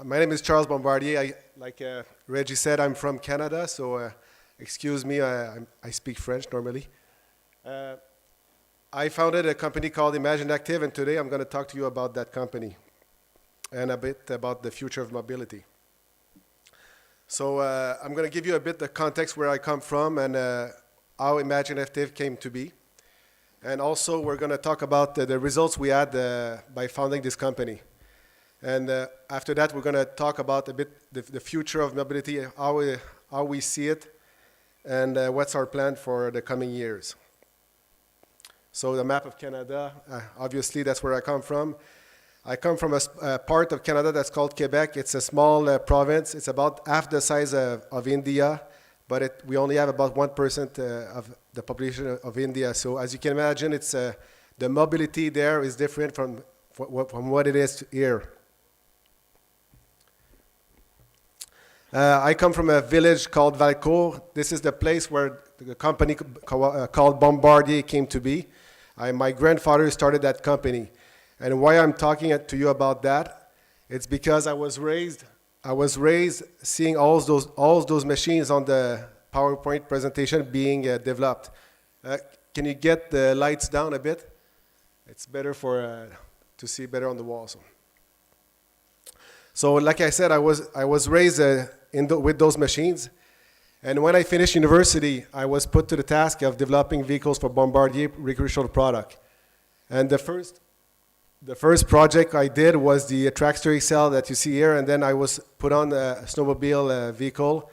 My name is Charles Bombardier. Like Reggie said, I'm from Canada, so excuse me, I speak French normally. I founded a company called Imaginactive, and today I'm going to talk to you about that company and a bit about the future of mobility. So I'm going to give you a bit the context where I come from and how Imaginactive came to be. And also we're going to talk about the results we had by founding this company. And after that, we're going to talk about a bit the future of mobility, how we see it, and what's our plan for the coming years. So the map of Canada, obviously that's where I come from. I come from a part of Canada that's called Quebec. It's a small province. It's about half the size of India, but we only have about 1% of the population of India. So as you can imagine, it's the mobility there is different from what it is here. I come from a village called Valcourt. This is the place where the company called Bombardier came to be. My grandfather started that company. And why I'm talking to you about that, it's because I was raised seeing all those machines on the PowerPoint presentation being developed. Can you get the lights down a bit? It's better to see better on the walls. So like I said, I was raised with those machines. And when I finished university, I was put to the task of developing vehicles for Bombardier recreational product. And the first project I did was the Trackster XL that you see here, and then I was put on a snowmobile vehicle.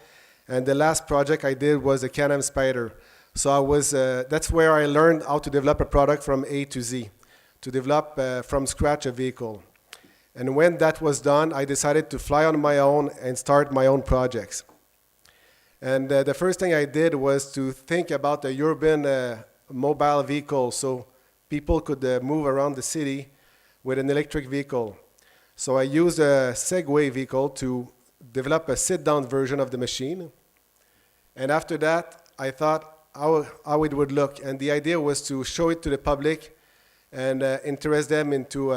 And the last project I did was a Can-Am Spyder. So that's where I learned how to develop a product from A to Z, to develop from scratch a vehicle. And when that was done, I decided to fly on my own and start my own projects. And the first thing I did was to think about a urban mobile vehicle so people could move around the city with an electric vehicle. So I used a Segway vehicle to develop a sit-down version of the machine. And after that, I thought how it would look. And the idea was to show it to the public and interest them into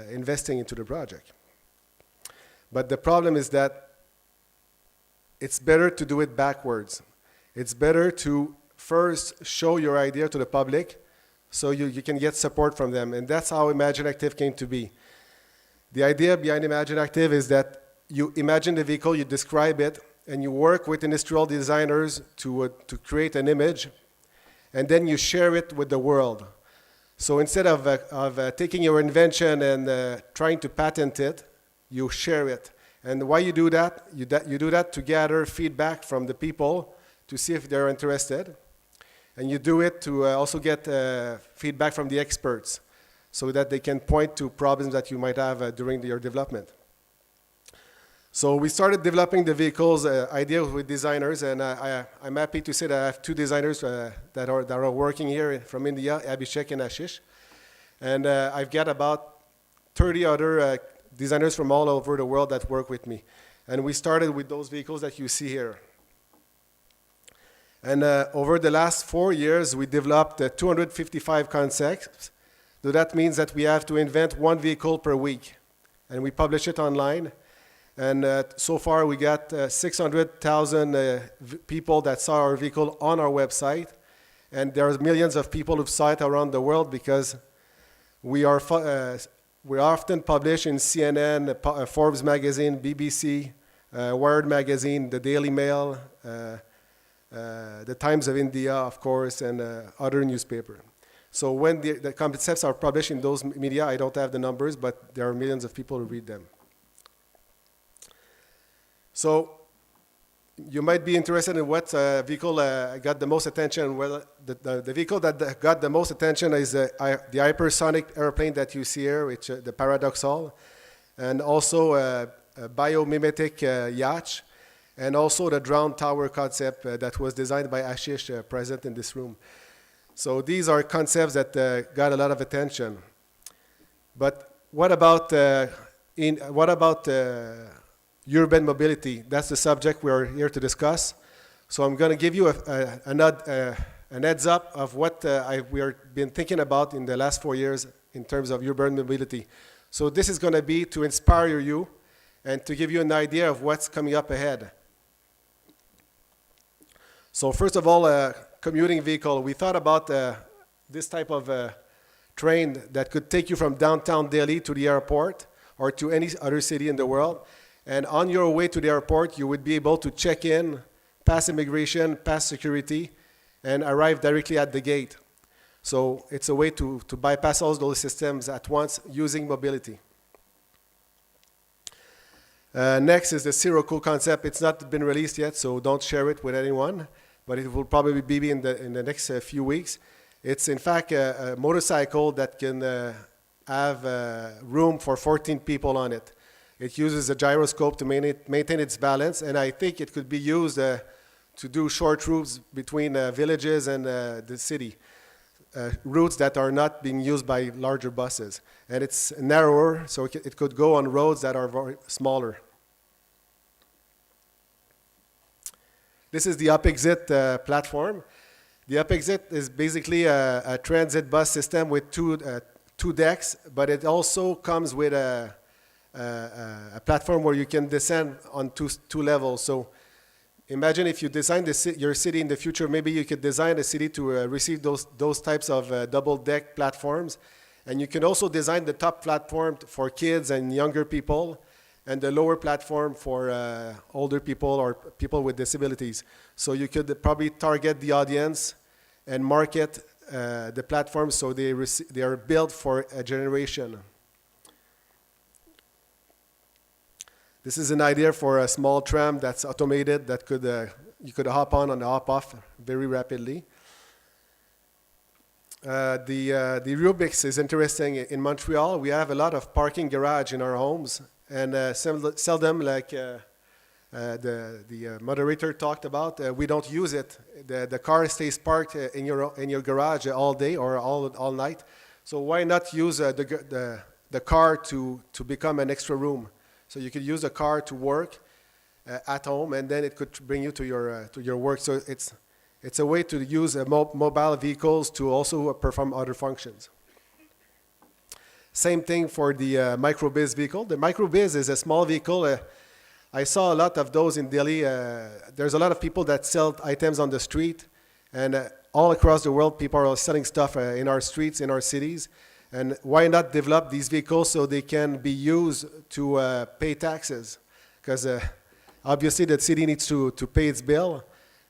investing into the project. But the problem is that it's better to do it backwards. It's better to first show your idea to the public so you can get support from them. And that's how Imaginactive came to be. The idea behind Imaginactive is that you imagine the vehicle, you describe it, and you work with industrial designers to create an image, and then you share it with the world. So instead of taking your invention and trying to patent it, you share it. And why you do that? You do that to gather feedback from the people to see if they're interested. And you do it to also get feedback from the experts so that they can point to problems that you might have during your development. So we started developing the vehicles ideas with designers, and I'm happy to say that I have two designers that are working here from India, Abhishek and Ashish. And I've got about 30 other designers from all over the world that work with me. And we started with those vehicles that you see here. And over the last 4 years, we developed 255 concepts. So that means that we have to invent one vehicle per week. And we publish it online. And so far, we got 600,000 people that saw our vehicle on our website. And there's millions of people who saw it around the world because we're often published in CNN, Forbes magazine, BBC, Wired magazine, the Daily Mail, the Times of India, of course, and other newspapers. So when the concepts are published in those media, I don't have the numbers, but there are millions of people who read them. So you might be interested in what vehicle got the most attention. Well, the vehicle that got the most attention is the hypersonic airplane that you see here, which the Paradoxal, and also a biomimetic yacht, and also the drone tower concept that was designed by Ashish, present in this room. So these are concepts that got a lot of attention. But what about urban mobility? That's the subject we're here to discuss. So I'm going to give you an heads up of what we have been thinking about in the last 4 years in terms of urban mobility. So this is going to be to inspire you and to give you an idea of what's coming up ahead. So first of all, a commuting vehicle. We thought about this type of train that could take you from downtown Delhi to the airport or to any other city in the world. And on your way to the airport, you would be able to check in, pass immigration, pass security, and arrive directly at the gate. So it's a way to bypass all those systems at once using mobility. Next is the Zero Cool concept. It's not been released yet, so don't share it with anyone, but it will probably be in the next few weeks. It's in fact a motorcycle that can have room for 14 people on it. It uses a gyroscope to maintain its balance, and I think it could be used to do short routes between villages and the city, routes that are not being used by larger buses. And it's narrower, so it could go on roads that are very smaller. This is the Up-Exit platform. The Up-Exit is basically a transit bus system with two decks, but it also comes with a platform where you can descend on two levels. So imagine if you design your city in the future, maybe you could design a city to receive those types of double-deck platforms. And you can also design the top platform for kids and younger people, and the lower platform for older people or people with disabilities. So you could probably target the audience and market the platforms so they are built for a generation. This is an idea for a small tram that's automated that you could hop on and hop off very rapidly. The Rubix is interesting. In Montreal, we have a lot of parking garage in our homes, and seldom, like the moderator talked about, we don't use it. The car stays parked in your garage all day or all night. So why not use the car to become an extra room? So you could use a car to work at home, and then it could bring you to your work. So it's a way to use mobile vehicles to also perform other functions. Same thing for the microbiz vehicle. The microbiz is a small vehicle. I saw a lot of those in Delhi. There's a lot of people that sell items on the street, and all across the world, people are selling stuff in our streets, in our cities. And why not develop these vehicles so they can be used to pay taxes? Because obviously the city needs to pay its bill.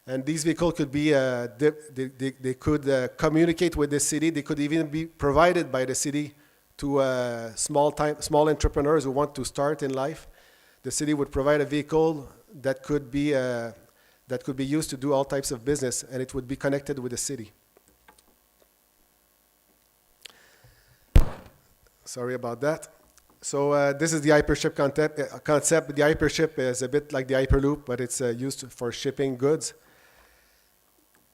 And these vehicles could be, they could communicate with the city. They could even be provided by the city to small entrepreneurs who want to start in life. The city would provide a vehicle that could be used to do all types of business, and it would be connected with the city. Sorry about that. So this is the hypership concept. The hypership is a bit like the Hyperloop, but it's used for shipping goods.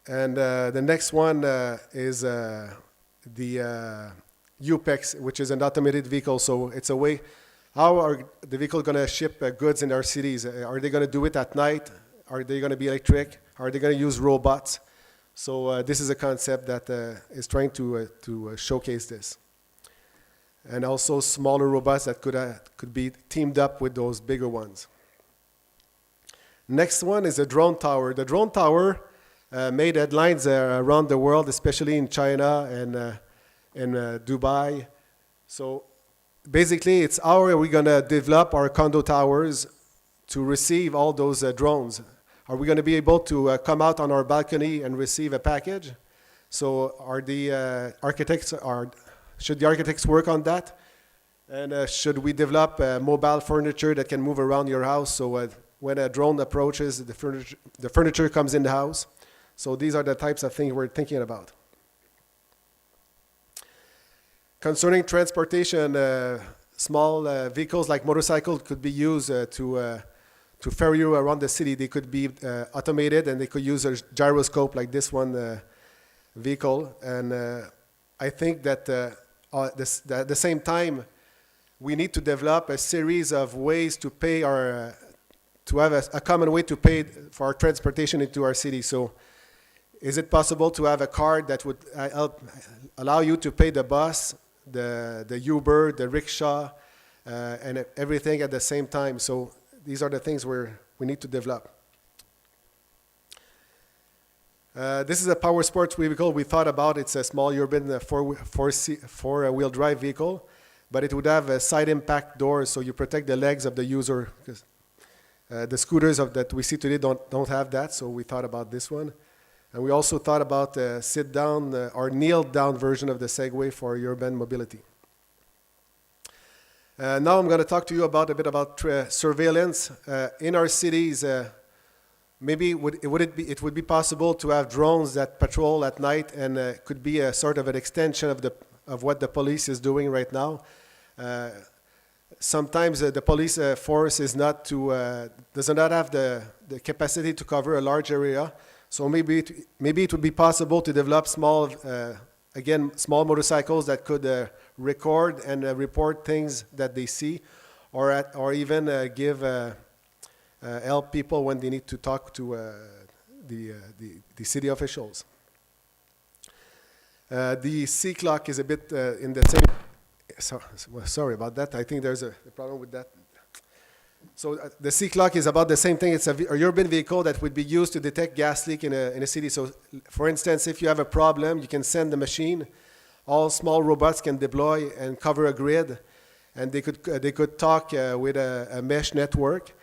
And the next one is the UPEX, which is an automated vehicle. So it's a way, how are the vehicles going to ship goods in our cities? Are they going to do it at night? Are they going to be electric? Are they going to use robots? So this is a concept that is trying to showcase this. And also smaller robots that could be teamed up with those bigger ones. Next one is the drone tower. The drone tower made headlines around the world, especially in China and in Dubai. So basically, it's how are we going to develop our condo towers to receive all those drones? Are we going to be able to come out on our balcony and receive a package? So should the architects work on that? And should we develop mobile furniture that can move around your house so when a drone approaches, the furniture comes in the house? So these are the types of things we're thinking about. Concerning transportation, small vehicles like motorcycles could be used to ferry you around the city. They could be automated, and they could use a gyroscope like this one vehicle. And I think that at the same time, we need to develop a series of ways to pay to have a common way to pay for our transportation into our city. So is it possible to have a card that would allow you to pay the bus, the Uber, the rickshaw, and everything at the same time. So these are the things we need to develop. This is a power sports vehicle we thought about. It's a small urban four-wheel drive vehicle, but it would have a side impact doors, so you protect the legs of the user. Because the scooters that we see today don't have that, so we thought about this one. And we also thought about sit-down or kneel-down version of the Segway for urban mobility. Now I'm going to talk to you a bit about surveillance. In our cities, maybe it would be possible to have drones that patrol at night, and could be a sort of an extension of what the police is doing right now. Sometimes the police force does not have the capacity to cover a large area. So maybe it would be possible to develop small motorcycles that could record and report things that they see, or even help people when they need to talk to the city officials. The C clock is a bit in the same. Sorry about that. I think there's a problem with that. So the C clock is about the same thing. It's a urban vehicle that would be used to detect gas leak in a city. So, for instance, if you have a problem, you can send the machine. All small robots can deploy and cover a grid, and they could talk with a mesh network,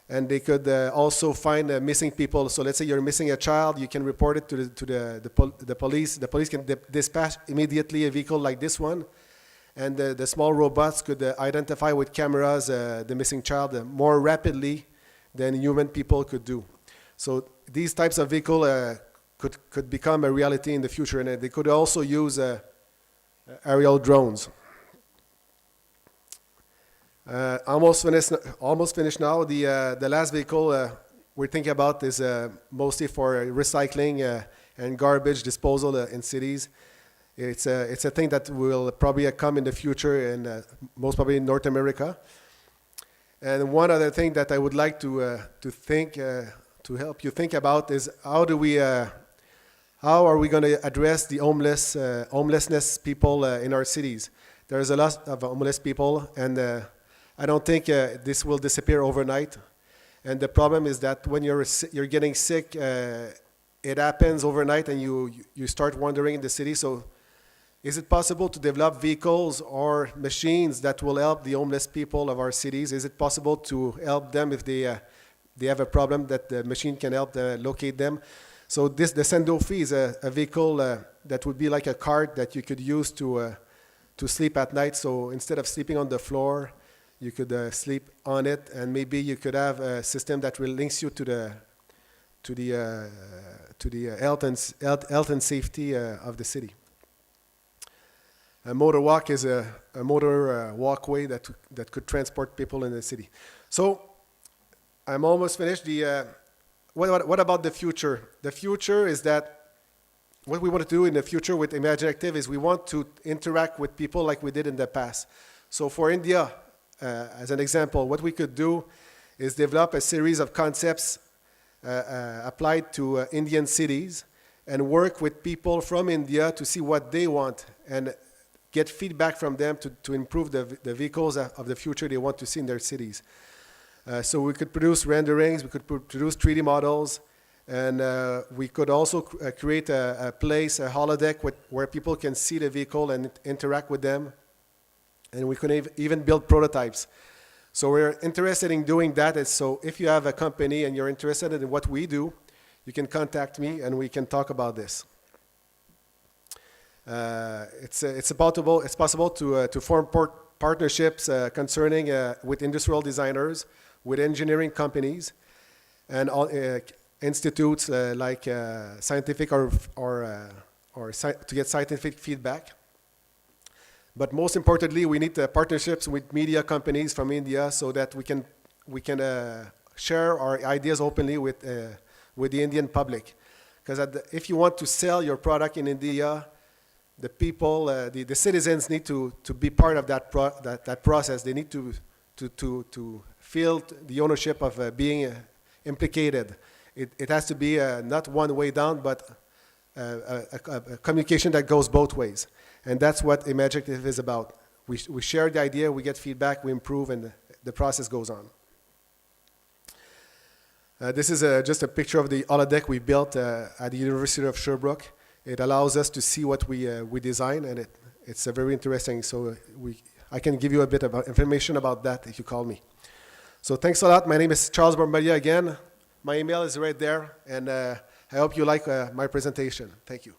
and they could also find missing people. So let's say you're missing a child, you can report it to the police. The police can dispatch immediately a vehicle like this one. And the small robots could identify with cameras the missing child more rapidly than human people could do. So these types of vehicles could become a reality in the future, and they could also use aerial drones. Almost finished now. The last vehicle we're thinking about is mostly for recycling and garbage disposal in cities. It's a thing that will probably come in the future, and most probably in North America. And one other thing that I would like to help you think about is how are we going to address the homelessness people in our cities? There's a lot of homeless people, and I don't think this will disappear overnight. And the problem is that when you're getting sick, it happens overnight, and you start wandering in the city. So is it possible to develop vehicles or machines that will help the homeless people of our cities? Is it possible to help them if they have a problem, that the machine can help locate them? So the Sendofi is a vehicle that would be like a cart that you could use to sleep at night. So instead of sleeping on the floor, you could sleep on it, and maybe you could have a system that will link you to the health and safety of the city. A motor walk is a motor walkway that could transport people in the city. So I'm almost finished. What about the future? The future is that what we want to do in the future with Imaginactive is we want to interact with people like we did in the past. So for India, as an example, what we could do is develop a series of concepts applied to Indian cities, and work with people from India to see what they want and get feedback from them to improve the vehicles of the future they want to see in their cities. So we could produce renderings, we could produce 3D models, and we could also create a place, a holodeck where people can see the vehicle and interact with them. And we could even build prototypes. So we're interested in doing that. And so if you have a company and you're interested in what we do, you can contact me and we can talk about this. It's possible to form partnerships concerning with industrial designers, with engineering companies, and institutes like scientific or to get scientific feedback. But most importantly, we need partnerships with media companies from India so that we can share our ideas openly with the Indian public. Because if you want to sell your product in India, the people, the citizens need to be part of that process. They need to feel the ownership of being implicated. It has to be not one way down, but a communication that goes both ways. And that's what Imaginactive is about. we share the idea, we get feedback, we improve, and the process goes on. This is just a picture of the holodeck we built at the University of Sherbrooke. It allows us to see what we design, and it's very interesting. So I can give you a bit of information about that if you call me. So thanks a lot. My name is Charles Bombardier again. My email is right there, and I hope you like my presentation. Thank you.